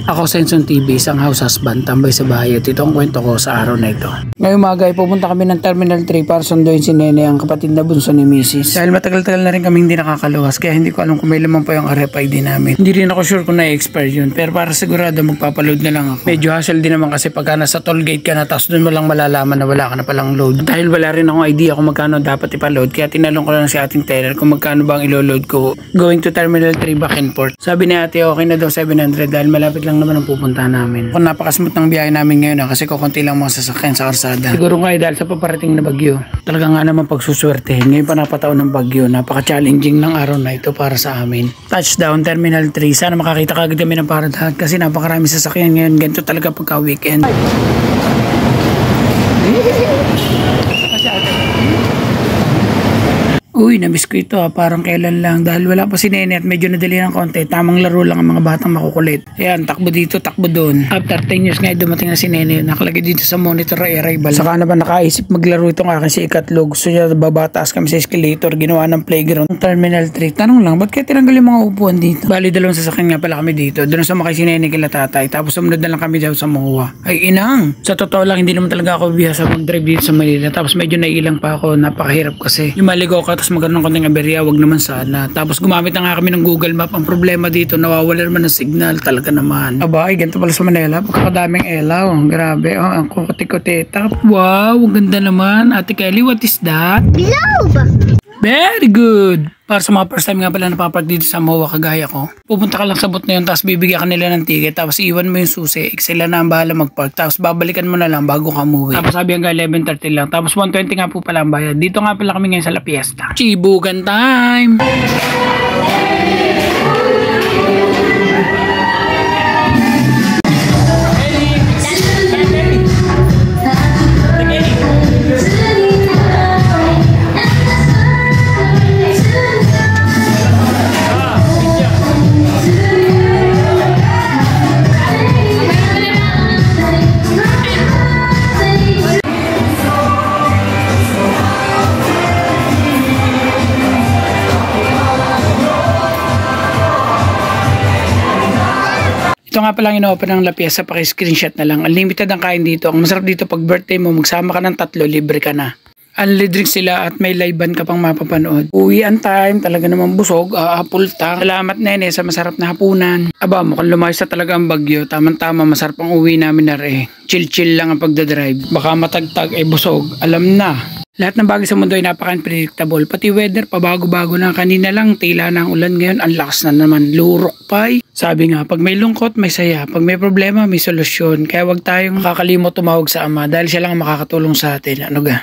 Ako, Senson TV, isang house husband, tambay sa bahay at ito ang kwento ko sa araw na ito. Ngayong umaga ay pupunta kami ng Terminal 3 para sunduin si Nene, ang kapatid na bunso ni Mrs. Dahil matagal-tagal na rin kami hindi nakakaluwas kaya hindi ko alam kung may laman pa yung RFID namin. Hindi rin ako sure kung na-expire yun, pero para sigurado magpapaload na lang ako. Medyo hassle din naman kasi pagka nasa toll gate ka na tapos doon mo lang malalaman na wala ka na palang load. Dahil wala rin akong idea kung magkano dapat ipaload kaya tinalong ko lang si ating teller kung magkano ba ang ilo-load ko going to Terminal 3 back and forth. Sabi ni ate okay na daw 700 dahil malapit lang naman ang pupuntahan namin. Kung napakasmooth ng biyahe namin ngayon kasi kukunti lang mga sasakyan sa karsada. Siguro nga dahil sa paparating na bagyo. Talaga nga naman pagsuswertehin. Ngayon pa napataon ng bagyo. Napaka-challenging ng araw na ito para sa amin. Touchdown Terminal 3. Sana makakita kagad kami ng paradahan kasi napakarami sasakyan ngayon. Ganito talaga pagka weekend. Uy, namiss ko ito parang kailan lang dahil wala pa si Nene at medyo nadali ng konti. Tamang laro lang ang mga batang makukulit. Ayan, takbo dito, takbo doon. After 10 years nga dumating na si Nene, nakalagay dito sa monitor ay arrival. Saka naman nakaisip maglaro itong akin si Ikatlog. Gusto niya babataas kami sa escalator, ginawa ng playground. Terminal 3. Tanong lang, ba't kaya tinanggal yung mga upuan dito? Bali, dalawang sasakyan nga pala kami dito. Doon sumakay si Nene kila tatay. Tapos sumunod na lang kami daw sa Mahuwa. Ay, inang! Sa totoo lang, hindi naman talaga ako bihasa mag-drive dito sa Manila. Tapos medyo naiilang pa ako, napakahirap kasi. Yung maligaw ka, tapos magkaroon ng konting aberya, wag naman sana. Tapos gumamit na nga kami ng Google Map. Ang problema dito, nawawala naman ng signal. Talaga naman. Aba, ay, ganito pala sa Manila. Pagkakadaming elaw. Grabe, oh, ang kukuti-kutita. Wow, ang ganda naman. Ate Kelly, what is that? Globe! Very good! Para sa mga first time nga pala napapark dito sa Mahuwa kagaya ko, pupunta ka lang sa booth na yun tapos bibigyan ka nila ng ticket tapos iwan mo yung susi, sila na ang bahala magpark tapos babalikan mo na lang bago ka umuwi. Tapos sabi hanggang 11:30 lang tapos 120 nga po pala ang bayad. Dito nga pala kami ngayon sa La Fiesta. Chibugan time! Ito nga palang ino-open ng La Fiesta, paki-screenshot na lang. Unlimited ang kain dito. Ang masarap dito pag birthday mo, magsama ka ng 3, libre ka na. Unlimited drinks sila at may live band ka pang mapapanood. Uwi ang time, talaga naman busog, apulta. Salamat Nene sa masarap na hapunan. Aba, mukhang lumayos na talaga ang bagyo. Tamang-tama, masarap ang uwi namin na rin. Chill-chill lang ang pagdadrive. Baka matagtag ay busog, alam na. Lahat ng bagay sa mundo ay napaka-unpredictable. Pati weather, pabago-bago na. Kanina lang, tila na ang ulan ngayon. Ang lakas na naman. Lurok pa eh. Sabi nga, pag may lungkot, may saya. Pag may problema, may solusyon. Kaya wag tayong makakalimot tumawag sa Ama dahil siya lang ang makakatulong sa atin. Ano ga?